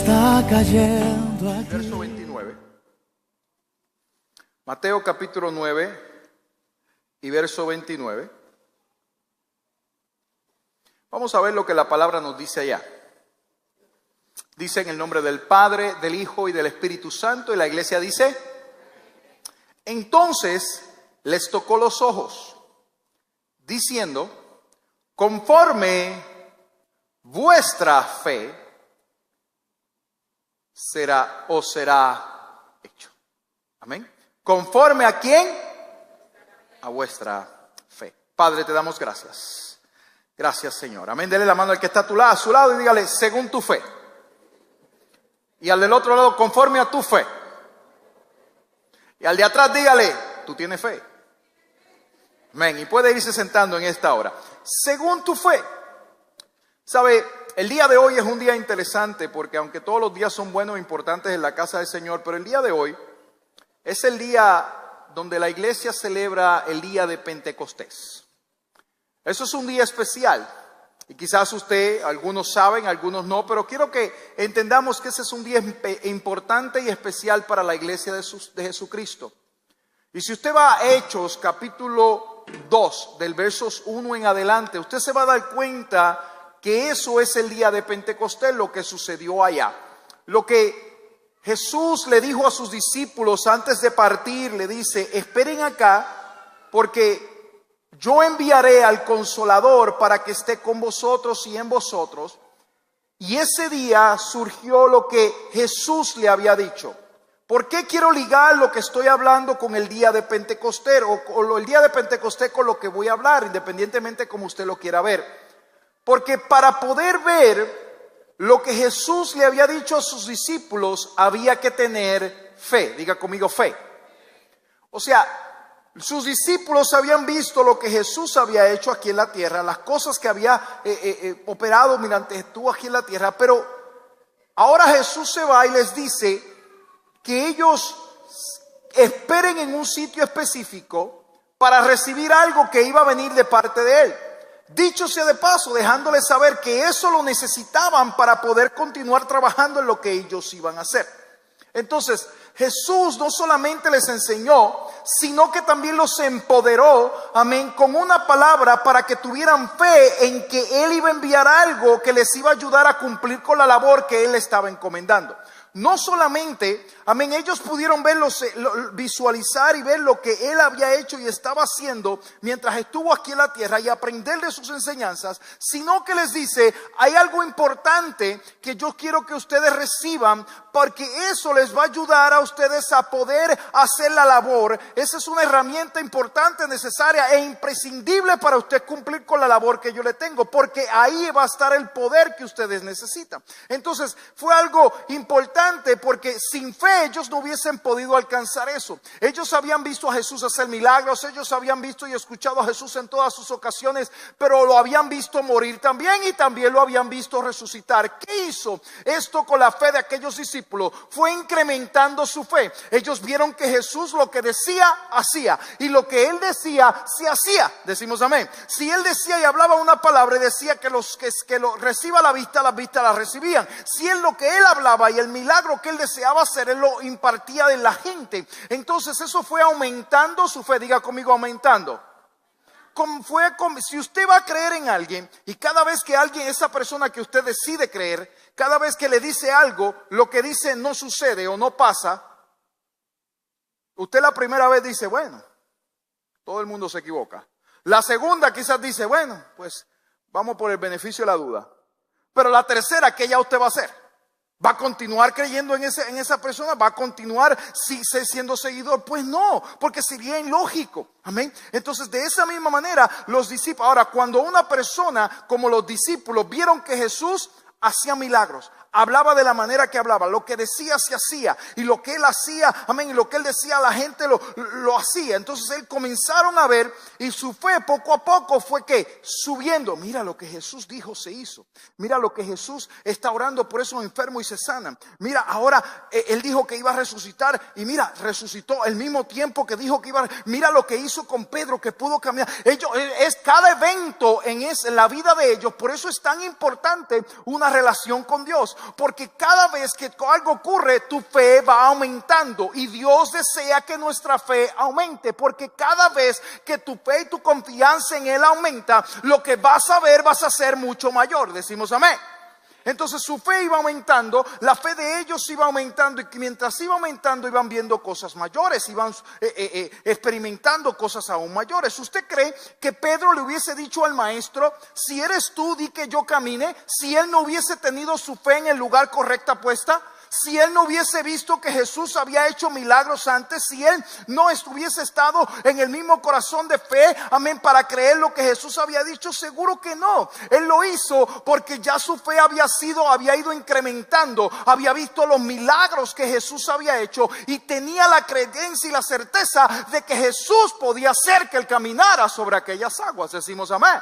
está cayendo aquí. Verso 29. Mateo capítulo 9 y verso 29. Vamos a ver lo que la palabra nos dice allá. Dice en el nombre del Padre, del Hijo y del Espíritu Santo, y la iglesia dice: entonces les tocó los ojos, diciendo: conforme vuestra fe será hecho. Amén. ¿Conforme a quién? A vuestra fe. Padre, te damos gracias. Gracias, Señor. Amén. Dele la mano al que está a su lado y dígale: según tu fe. Y al del otro lado: conforme a tu fe. Y al de atrás dígale: tú tienes fe. Amén. Y puede irse sentando en esta hora. Según tu fe. Sabe, el día de hoy es un día interesante, porque aunque todos los días son buenos e importantes en la casa del Señor, pero el día de hoy es el día donde la iglesia celebra el día de Pentecostés. Eso es un día especial. Y quizás algunos saben, algunos no, pero quiero que entendamos que ese es un día importante y especial para la iglesia de Jesucristo. Y si usted va a Hechos capítulo 2, del versos 1 en adelante, usted se va a dar cuenta que eso es el día de Pentecostés, lo que sucedió allá. Lo que Jesús le dijo a sus discípulos antes de partir, le dice: esperen acá, porque yo enviaré al Consolador para que esté con vosotros y en vosotros. Y ese día surgió lo que Jesús le había dicho. ¿Por qué quiero ligar lo que estoy hablando con el día de Pentecostés? O el día de Pentecostés con lo que voy a hablar, independientemente como usted lo quiera ver. Porque para poder ver lo que Jesús le había dicho a sus discípulos, había que tener fe. Diga conmigo: fe. O sea, sus discípulos habían visto lo que Jesús había hecho aquí en la tierra, las cosas que había operado mientras estuvo aquí en la tierra. Pero ahora Jesús se va y les dice que ellos esperen en un sitio específico para recibir algo que iba a venir de parte de Él. Dicho sea de paso, dejándoles saber que eso lo necesitaban para poder continuar trabajando en lo que ellos iban a hacer. Entonces, Jesús no solamente les enseñó, sino que también los empoderó, amén, con una palabra para que tuvieran fe en que Él iba a enviar algo que les iba a ayudar a cumplir con la labor que Él estaba encomendando. No solamente, amén, ellos pudieron visualizar y ver lo que Él había hecho y estaba haciendo mientras estuvo aquí en la tierra y aprender de sus enseñanzas, sino que les dice: hay algo importante que yo quiero que ustedes reciban, porque eso les va a ayudar a ustedes a poder hacer la labor. Esa es una herramienta importante, necesaria e imprescindible para usted cumplir con la labor que yo le tengo, porque ahí va a estar el poder que ustedes necesitan. Entonces fue algo importante, porque sin fe ellos no hubiesen podido alcanzar eso. Ellos habían visto a Jesús hacer milagros, ellos habían visto y escuchado a Jesús en todas sus ocasiones, pero lo habían visto morir también y también lo habían visto resucitar. ¿Qué hizo esto con la fe de aquellos discípulos? Fue incrementando su fe. Ellos vieron que Jesús lo que decía, hacía, y lo que Él decía, se hacía. Decimos amén. Si Él decía y hablaba una palabra y decía que que lo reciba las vistas la recibían. Si Él lo que Él hablaba y el milagro que Él deseaba hacer, Él lo impartía de la gente. Entonces eso fue aumentando su fe. Diga conmigo: aumentando. Si usted va a creer en alguien y cada vez que esa persona que usted decide creer, cada vez que le dice algo, lo que dice no sucede o no pasa, usted la primera vez dice: bueno, todo el mundo se equivoca. La segunda quizás dice: bueno, pues vamos por el beneficio de la duda. Pero la tercera, ¿qué ya usted va a hacer? ¿Va a continuar creyendo en esa persona? ¿Va a continuar siendo seguidor? Pues no, porque sería ilógico. Amén. Entonces, de esa misma manera, los discípulos, ahora, cuando una persona como los discípulos vieron que Jesús hacía milagros, hablaba de la manera que hablaba, lo que decía se hacía, y lo que Él hacía, amén, y lo que Él decía la gente lo hacía. Entonces Él comenzaron a ver, y su fe poco a poco fue que subiendo. Mira lo que Jesús dijo se hizo. Mira lo que Jesús está orando por esos enfermos y se sanan. Mira, ahora Él dijo que iba a resucitar, y mira, resucitó el mismo tiempo que dijo que iba a. Mira lo que hizo con Pedro, que pudo caminar. Cada evento en la vida de ellos. Por eso es tan importante una relación con Dios. porque cada vez que algo ocurre, tu fe va aumentando y Dios desea que nuestra fe aumente, porque cada vez que tu fe y tu confianza en Él aumenta, lo que vas a ver vas a ser mucho mayor. Decimos amén. Entonces su fe iba aumentando, la fe de ellos iba aumentando, y mientras iba aumentando iban viendo cosas mayores, iban experimentando cosas aún mayores. ¿Usted cree que Pedro le hubiese dicho al maestro, si eres tú, di que yo camine, si él no hubiese tenido su fe en el lugar correcta puesta? Si él no hubiese visto que Jesús había hecho milagros antes, si él no hubiese estado en el mismo corazón de fe, amén, para creer lo que Jesús había dicho, seguro que no. Él lo hizo porque ya su fe había ido incrementando, había visto los milagros que Jesús había hecho y tenía la creencia y la certeza de que Jesús podía hacer que él caminara sobre aquellas aguas. Decimos amén.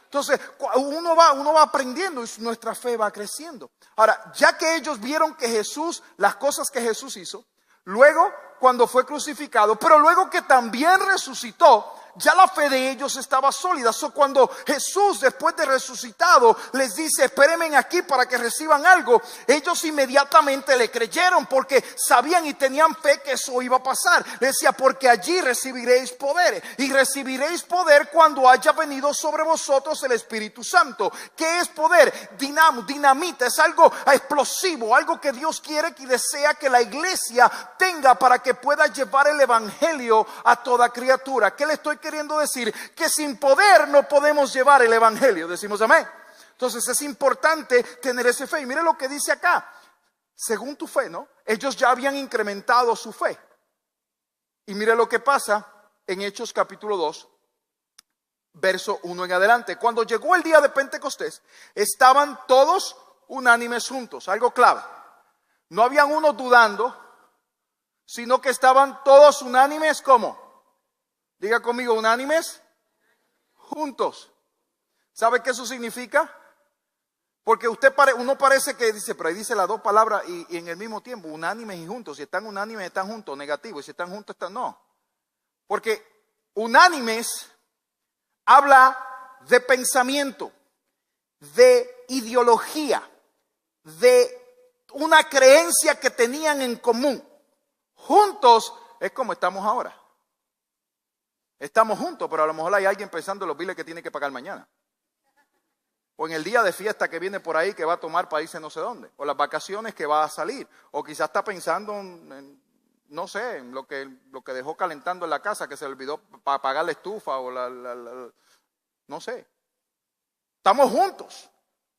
Entonces uno va aprendiendo y nuestra fe va creciendo. Ahora, ya que ellos vieron que Jesús, las cosas que Jesús hizo, luego cuando fue crucificado, pero luego que también resucitó, ya la fe de ellos estaba sólida. Cuando Jesús, después de resucitado, les dice, espérenme aquí para que reciban algo, ellos inmediatamente le creyeron porque sabían y tenían fe que eso iba a pasar. Le decía, porque allí recibiréis poder, y recibiréis poder cuando haya venido sobre vosotros el Espíritu Santo. ¿Qué es poder? Dinamita, es algo explosivo, algo que Dios quiere y desea que la iglesia tenga para que pueda llevar el evangelio a toda criatura. ¿Qué le estoy queriendo decir? Que sin poder no podemos llevar el evangelio. Decimos amén. Entonces es importante tener esa fe. Y mire lo que dice acá. Según tu fe, ¿no? Ellos ya habían incrementado su fe. Y mire lo que pasa en Hechos capítulo 2, verso 1 en adelante. Cuando llegó el día de Pentecostés, estaban todos unánimes juntos. Algo clave. No habían unos dudando, sino que estaban todos unánimes. ¿Cómo? Diga conmigo, unánimes, juntos. ¿Sabe qué eso significa? Porque uno parece que dice, pero ahí dice las dos palabras y en el mismo tiempo, unánimes y juntos. Si están unánimes, están juntos, negativo. Y si están juntos, están no. Porque unánimes habla de pensamiento, de ideología, de una creencia que tenían en común. Juntos es como estamos ahora. Estamos juntos, pero a lo mejor hay alguien pensando en los biles que tiene que pagar mañana. O en el día de fiesta que viene por ahí que va a tomar para irse no sé dónde. O las vacaciones que va a salir. O quizás está pensando en no sé, en lo que dejó calentando en la casa, que se le olvidó para pagar la estufa o no sé. Estamos juntos,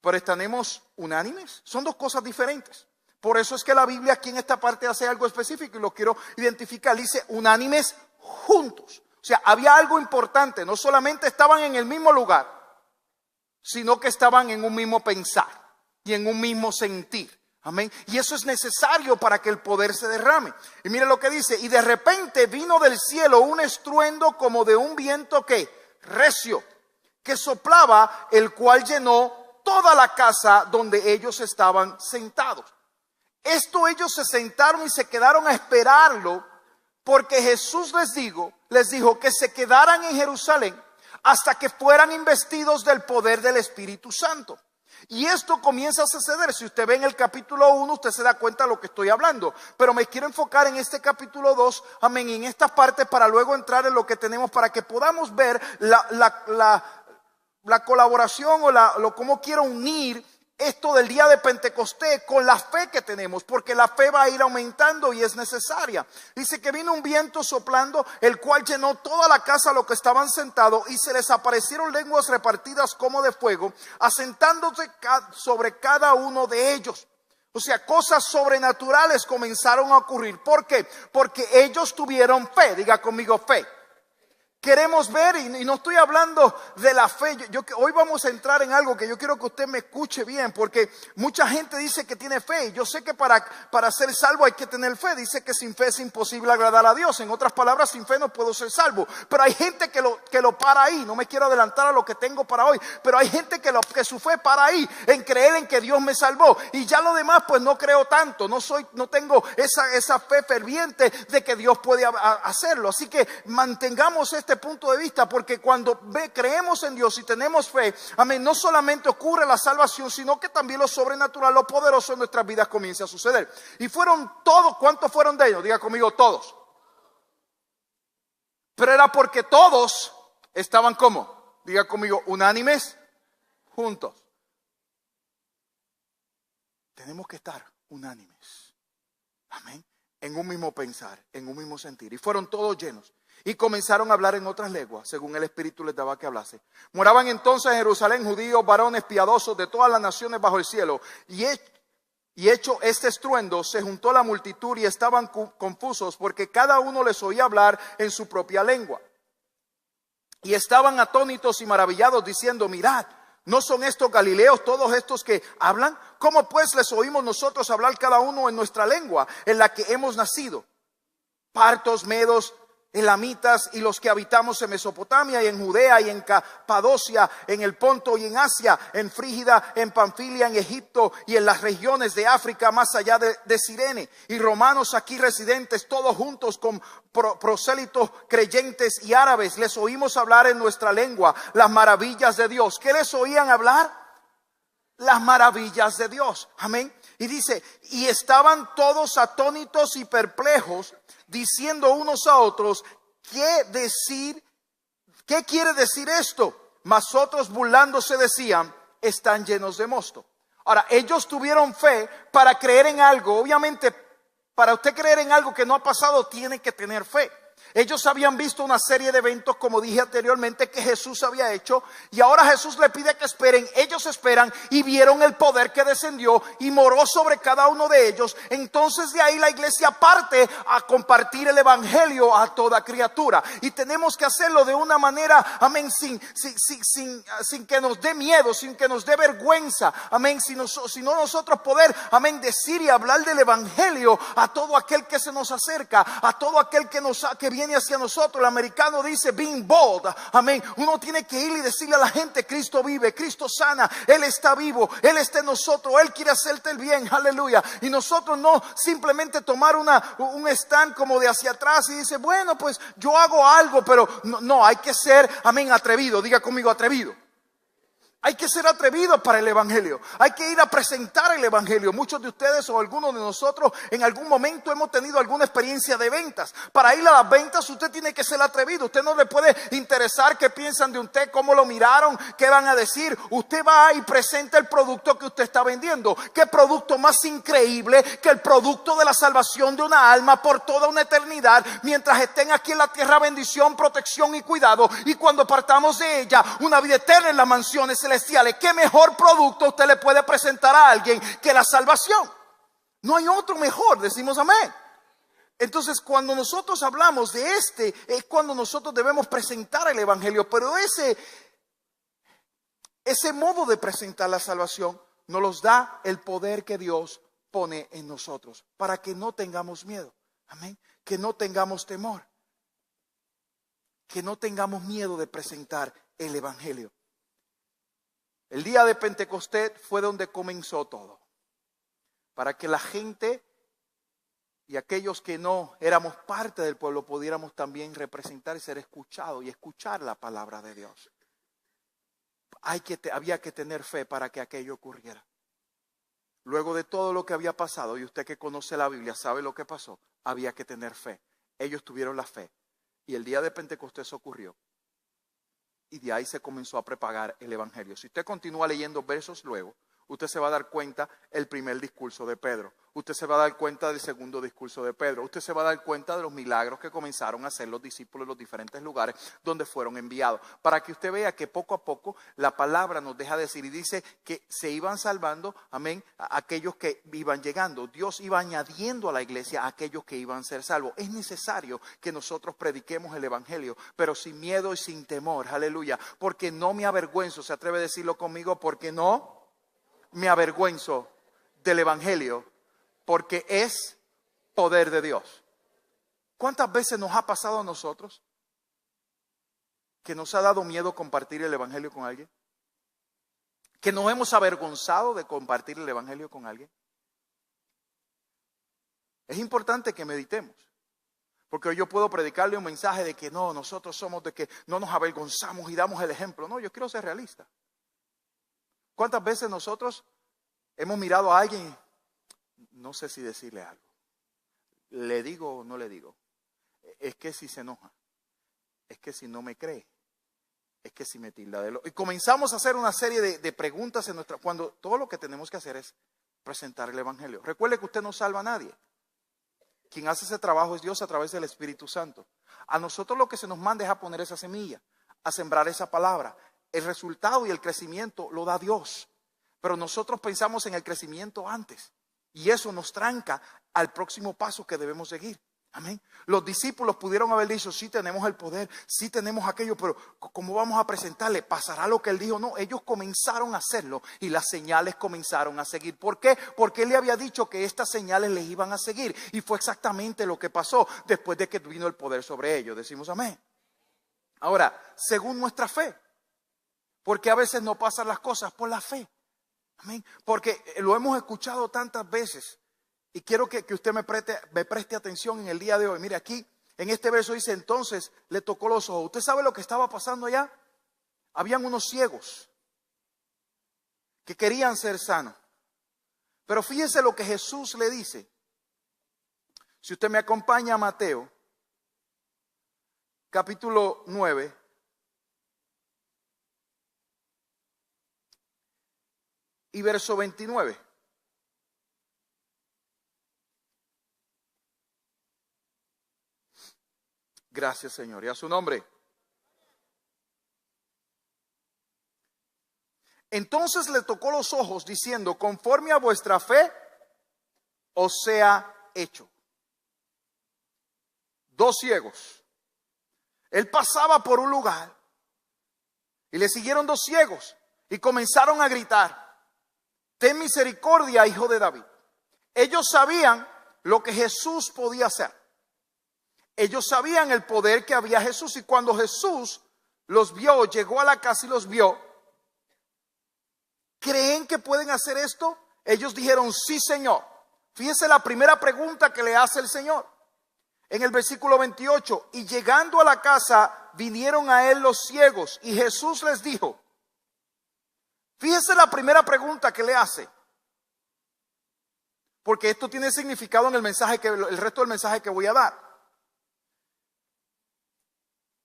pero ¿estaremos unánimes? Son dos cosas diferentes. Por eso es que la Biblia aquí en esta parte hace algo específico y lo quiero identificar. Dice unánimes juntos. O sea, había algo importante. No solamente estaban en el mismo lugar, sino que estaban en un mismo pensar y en un mismo sentir. Amén. Y eso es necesario para que el poder se derrame. Y mire lo que dice. Y de repente vino del cielo un estruendo como de un viento que recio, que soplaba, el cual llenó toda la casa donde ellos estaban sentados. Ellos se sentaron y se quedaron a esperarlo, porque Jesús les dijo que se quedaran en Jerusalén hasta que fueran investidos del poder del Espíritu Santo. Y esto comienza a suceder. Si usted ve en el capítulo 1, usted se da cuenta de lo que estoy hablando. Pero me quiero enfocar en este capítulo 2, amén, en esta parte para luego entrar en lo que tenemos, para que podamos ver la colaboración o cómo quiero unir esto del día de Pentecostés con la fe que tenemos, porque la fe va a ir aumentando y es necesaria. Dice que vino un viento soplando, el cual llenó toda la casa a los que estaban sentados, y se les aparecieron lenguas repartidas como de fuego, asentándose sobre cada uno de ellos. O sea, cosas sobrenaturales comenzaron a ocurrir. ¿Por qué? Porque ellos tuvieron fe. Diga conmigo, fe. Queremos ver, y no estoy hablando de la fe. Hoy vamos a entrar en algo que yo quiero que usted me escuche bien, porque mucha gente dice que tiene fe. Yo sé que para ser salvo hay que tener fe. Dice que sin fe es imposible agradar a Dios. En otras palabras, sin fe no puedo ser salvo. Pero hay gente que lo para ahí. No me quiero adelantar a lo que tengo para hoy, pero hay gente que su fe para ahí, en creer en que Dios me salvó. Y ya lo demás pues no creo tanto. No tengo esa fe ferviente de que Dios puede hacerlo. Así que mantengamos este punto de vista, porque cuando creemos en Dios y tenemos fe, amén, no solamente ocurre la salvación, sino que también lo sobrenatural, lo poderoso en nuestras vidas comienza a suceder. Y fueron todos, ¿cuántos fueron de ellos? Diga conmigo, todos. Pero era porque todos estaban ¿cómo? Diga conmigo, unánimes, juntos. Tenemos que estar unánimes. Amén. En un mismo pensar, en un mismo sentir. Y fueron todos llenos. Y comenzaron a hablar en otras lenguas, según el Espíritu les daba que hablase. Moraban entonces en Jerusalén judíos, varones piadosos de todas las naciones bajo el cielo. Y hecho este estruendo, se juntó la multitud y estaban confusos, porque cada uno les oía hablar en su propia lengua. Y estaban atónitos y maravillados, diciendo, mirad, ¿no son estos galileos todos estos que hablan? ¿Cómo pues les oímos nosotros hablar cada uno en nuestra lengua, en la que hemos nacido? Partos, medos, elamitas y los que habitamos en Mesopotamia y en Judea y en Capadocia, en el Ponto y en Asia, en Frígida, en Panfilia, en Egipto y en las regiones de África más allá de Cirene, y romanos aquí residentes, todos juntos con prosélitos, creyentes y árabes, les oímos hablar en nuestra lengua las maravillas de Dios. ¿Qué les oían hablar? Las maravillas de Dios. Amén. Y dice, y estaban todos atónitos y perplejos, diciendo unos a otros, ¿qué quiere decir esto? Mas otros burlándose decían, están llenos de mosto. Ahora, ellos tuvieron fe para creer en algo. Obviamente, para usted creer en algo que no ha pasado, tiene que tener fe. Ellos habían visto una serie de eventos, como dije anteriormente, que Jesús había hecho, y ahora Jesús le pide que esperen. Ellos esperan y vieron el poder que descendió y moró sobre cada uno de ellos. Entonces de ahí la iglesia parte a compartir el evangelio a toda criatura, y tenemos que hacerlo de una manera, amén, sin que nos dé miedo, sin que nos dé vergüenza, amén, sino nosotros poder, amén, decir y hablar del evangelio a todo aquel que se nos acerca, a todo aquel que viene hacia nosotros. El americano dice being bold, amén. Uno tiene que ir y decirle a la gente, Cristo vive, Cristo sana, Él está vivo, Él está en nosotros, Él quiere hacerte el bien, aleluya. Y nosotros no simplemente tomar un stand como de hacia atrás y dice, bueno, pues yo hago algo, pero no, hay que ser, amén, atrevido. Diga conmigo, atrevido. Hay que ser atrevidos para el evangelio. Hay que ir a presentar el evangelio. Muchos de ustedes o algunos de nosotros en algún momento hemos tenido alguna experiencia de ventas. Para ir a las ventas usted tiene que ser atrevido. Usted no le puede interesar qué piensan de usted, cómo lo miraron, qué van a decir. Usted va y presenta el producto que usted está vendiendo. ¿Qué producto más increíble que el producto de la salvación de una alma por toda una eternidad? Mientras estén aquí en la tierra, bendición, protección y cuidado. Y cuando partamos de ella, una vida eterna en las mansiones celestiales. ¿Qué mejor producto usted le puede presentar a alguien que la salvación? No hay otro mejor, decimos amén. Entonces, cuando nosotros hablamos de es cuando nosotros debemos presentar el evangelio. Pero ese modo de presentar la salvación nos los da el poder que Dios pone en nosotros, para que no tengamos miedo, amén, que no tengamos temor, que no tengamos miedo de presentar el evangelio. El día de Pentecostés fue donde comenzó todo, para que la gente y aquellos que no éramos parte del pueblo pudiéramos también representar y ser escuchados y escuchar la palabra de Dios. Había que tener fe para que aquello ocurriera. Luego de todo lo que había pasado, y usted que conoce la Biblia sabe lo que pasó, había que tener fe. Ellos tuvieron la fe y el día de Pentecostés ocurrió. Y de ahí se comenzó a propagar el evangelio. Si usted continúa leyendo versos luego, usted se va a dar cuenta el primer discurso de Pedro. Usted se va a dar cuenta del segundo discurso de Pedro. Usted se va a dar cuenta de los milagros que comenzaron a hacer los discípulos en los diferentes lugares donde fueron enviados. Para que usted vea que poco a poco la palabra nos deja decir y dice que se iban salvando, amén, a aquellos que iban llegando. Dios iba añadiendo a la iglesia a aquellos que iban a ser salvos. Es necesario que nosotros prediquemos el evangelio, pero sin miedo y sin temor, aleluya. Porque no me avergüenzo, se atreve a decirlo conmigo, porque no me avergüenzo del evangelio, porque es poder de Dios. ¿Cuántas veces nos ha pasado a nosotros que nos ha dado miedo compartir el evangelio con alguien? ¿Que nos hemos avergonzado de compartir el evangelio con alguien? Es importante que meditemos, Porque hoy yo puedo predicarle un mensaje de que no, nosotros somos de que no nos avergonzamos y damos el ejemplo. No, yo quiero ser realista. ¿Cuántas veces nosotros hemos mirado a alguien y no sé si decirle algo? ¿Le digo o no le digo? Es que si se enoja, es que si no me cree, es que si me tilda de lo... Y comenzamos a hacer una serie de preguntas en nuestra... Cuando todo lo que tenemos que hacer es presentar el Evangelio. Recuerde que usted no salva a nadie. Quien hace ese trabajo es Dios a través del Espíritu Santo. A nosotros lo que se nos manda es a poner esa semilla, a sembrar esa palabra. El resultado y el crecimiento lo da Dios. Pero nosotros pensamos en el crecimiento antes. Y eso nos tranca al próximo paso que debemos seguir. Amén. Los discípulos pudieron haber dicho, sí tenemos el poder, sí tenemos aquello, pero ¿cómo vamos a presentarle? ¿Pasará lo que él dijo? No, ellos comenzaron a hacerlo y las señales comenzaron a seguir. ¿Por qué? Porque él le había dicho que estas señales les iban a seguir. Y fue exactamente lo que pasó después de que vino el poder sobre ellos. Decimos amén. Ahora, según nuestra fe, porque a veces no pasan las cosas por la fe. Amén. Porque lo hemos escuchado tantas veces. Y quiero que usted me preste atención en el día de hoy. Mire, aquí en este verso dice, entonces le tocó los ojos. ¿Usted sabe lo que estaba pasando allá? Habían unos ciegos que querían ser sanos. Pero fíjese lo que Jesús le dice. Si usted me acompaña a Mateo, capítulo 9. Y verso 29. Gracias, Señor. Y a su nombre. Entonces le tocó los ojos diciendo, conforme a vuestra fe os sea hecho. Dos ciegos. Él pasaba por un lugar y le siguieron dos ciegos y comenzaron a gritar, ten misericordia, hijo de David. Ellos sabían lo que Jesús podía hacer. Ellos sabían el poder que había Jesús, y cuando Jesús los vio, llegó a la casa y los vio, ¿creen que pueden hacer esto? Ellos dijeron, sí, Señor. Fíjese la primera pregunta que le hace el Señor. En el versículo 28, y llegando a la casa, vinieron a él los ciegos, y Jesús les dijo, fíjese la primera pregunta que le hace. Porque esto tiene significado en el mensaje el resto del mensaje que voy a dar.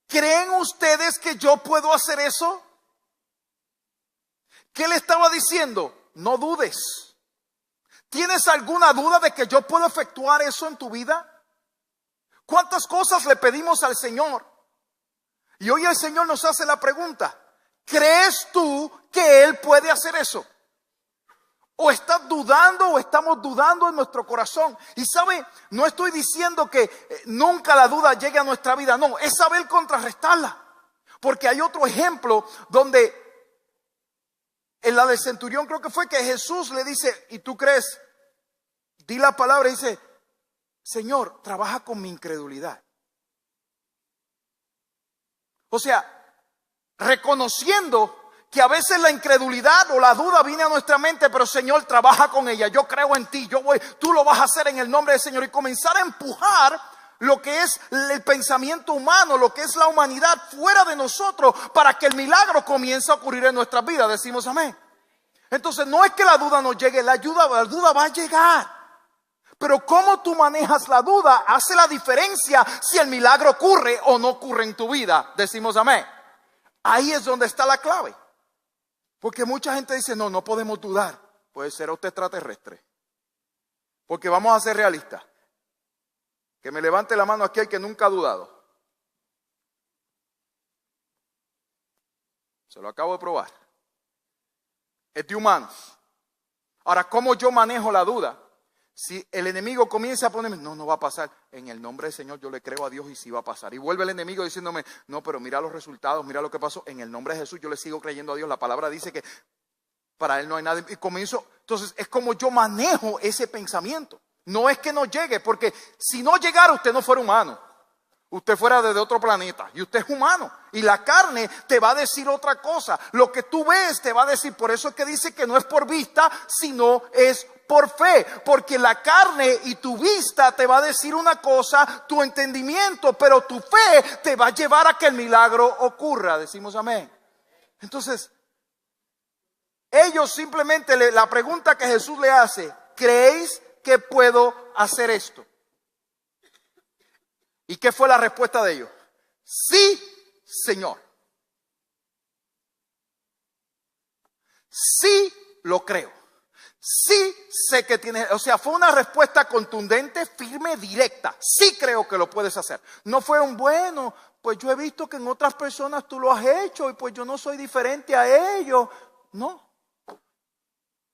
¿Creen ustedes que yo puedo hacer eso? ¿Qué le estaba diciendo? No dudes. ¿Tienes alguna duda de que yo puedo efectuar eso en tu vida? ¿Cuántas cosas le pedimos al Señor? Y hoy el Señor nos hace la pregunta, ¿crees tú que Él puede hacer eso? ¿O estás dudando o estamos dudando en nuestro corazón? Y sabe, no estoy diciendo que nunca la duda llegue a nuestra vida. No, es saber contrarrestarla. Porque hay otro ejemplo donde en la del centurión creo que fue que Jesús le dice, ¿y tú crees? Di la palabra y dice, Señor, trabaja con mi incredulidad. O sea, reconociendo que a veces la incredulidad o la duda viene a nuestra mente, pero Señor, trabaja con ella. Yo creo en ti, tú lo vas a hacer en el nombre del Señor. Y comenzar a empujar lo que es el pensamiento humano, lo que es la humanidad fuera de nosotros, para que el milagro comience a ocurrir en nuestras vidas. Decimos amén. Entonces no es que la duda no llegue, la duda va a llegar. Pero cómo tú manejas la duda hace la diferencia si el milagro ocurre o no ocurre en tu vida. Decimos amén. Ahí es donde está la clave. Porque mucha gente dice, no podemos dudar. Puede ser usted extraterrestre. Porque vamos a ser realistas. Que me levante la mano aquí el que nunca ha dudado. Se lo acabo de probar. Es de humanos. Ahora, ¿cómo yo manejo la duda? Si el enemigo comienza a ponerme, no va a pasar. En el nombre del Señor yo le creo a Dios y sí va a pasar. Y vuelve el enemigo diciéndome, no, pero mira los resultados, mira lo que pasó. En el nombre de Jesús yo le sigo creyendo a Dios. La palabra dice que para Él no hay nada. Y comienzo, entonces es como yo manejo ese pensamiento. No es que no llegue, porque si no llegara usted no fuera humano. usted fuera de otro planeta y usted es humano y la carne te va a decir otra cosa. Lo que tú ves te va a decir, por eso es que dice que no es por vista, sino es por fe, porque la carne y tu vista te va a decir una cosa, tu entendimiento, pero tu fe te va a llevar a que el milagro ocurra. Decimos amén. Entonces, ellos simplemente, la pregunta que Jesús le hace, ¿creéis que puedo hacer esto? ¿Y qué fue la respuesta de ellos? Sí, Señor. Sí, lo creo. Sí, sé que tienes, o sea, fue una respuesta contundente, firme, directa. Sí creo que lo puedes hacer. No fue un bueno, pues yo he visto que en otras personas tú lo has hecho y pues yo no soy diferente a ellos. No.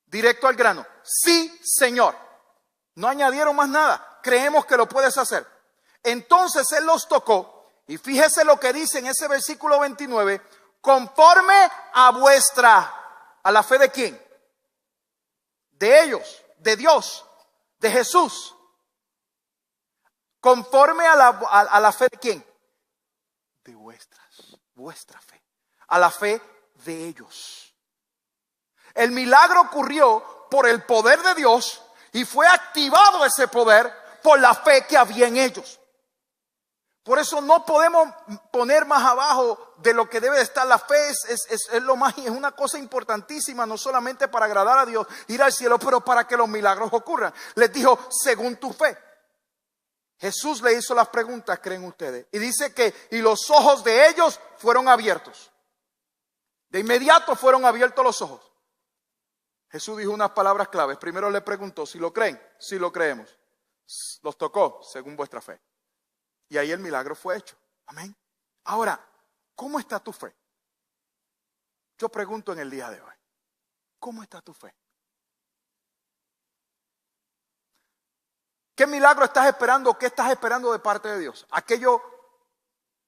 Directo al grano. Sí, Señor. No añadieron más nada. Creemos que lo puedes hacer. Entonces Él los tocó. Y fíjese lo que dice en ese versículo 29. Conforme a la fe de quién? De ellos, de Dios, de Jesús. Conforme a la fe de quién? De vuestra fe. A la fe de ellos. El milagro ocurrió por el poder de Dios y fue activado ese poder por la fe que había en ellos. Por eso no podemos poner más abajo de lo que debe de estar la fe. Es una cosa importantísima, no solamente para agradar a Dios, ir al cielo, pero para que los milagros ocurran. Les dijo, según tu fe. Jesús le hizo las preguntas, ¿creen ustedes? Y dice que, y los ojos de ellos fueron abiertos. De inmediato fueron abiertos los ojos. Jesús dijo unas palabras claves. Primero le preguntó, ¿si lo creen? Sí lo creemos. Los tocó, según vuestra fe. Y ahí el milagro fue hecho. Amén. Ahora, ¿cómo está tu fe? Yo pregunto en el día de hoy, ¿cómo está tu fe? ¿Qué milagro estás esperando? ¿Qué estás esperando de parte de Dios? Aquello,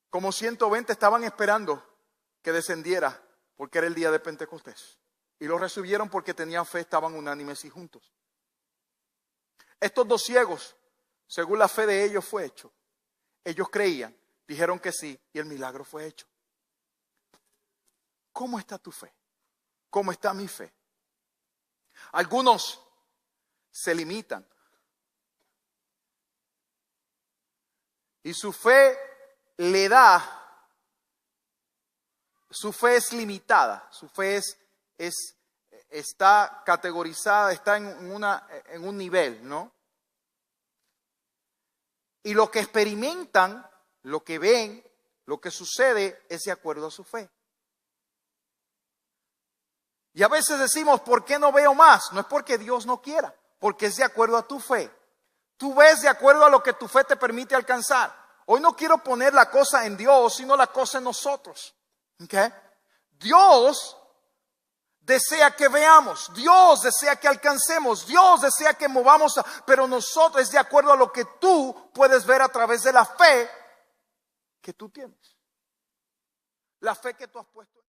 como 120 estaban esperando que descendiera, porque era el día de Pentecostés. Y lo recibieron porque tenían fe, estaban unánimes y juntos. Estos dos ciegos, según la fe de ellos, fue hecho. Ellos creían, dijeron que sí y el milagro fue hecho. ¿Cómo está tu fe? ¿Cómo está mi fe? Algunos se limitan. Y su fe su fe es limitada, su fe está categorizada, está en un nivel, ¿no? Y lo que experimentan, lo que ven, lo que sucede es de acuerdo a su fe. Y a veces decimos, ¿por qué no veo más? No es porque Dios no quiera, porque es de acuerdo a tu fe. Tú ves de acuerdo a lo que tu fe te permite alcanzar. Hoy no quiero poner la cosa en Dios, sino la cosa en nosotros. ¿Okay? Dios desea que veamos, Dios desea que alcancemos, Dios desea que movamos, pero nosotros es de acuerdo a lo que tú puedes ver a través de la fe que tú tienes. La fe que tú has puesto.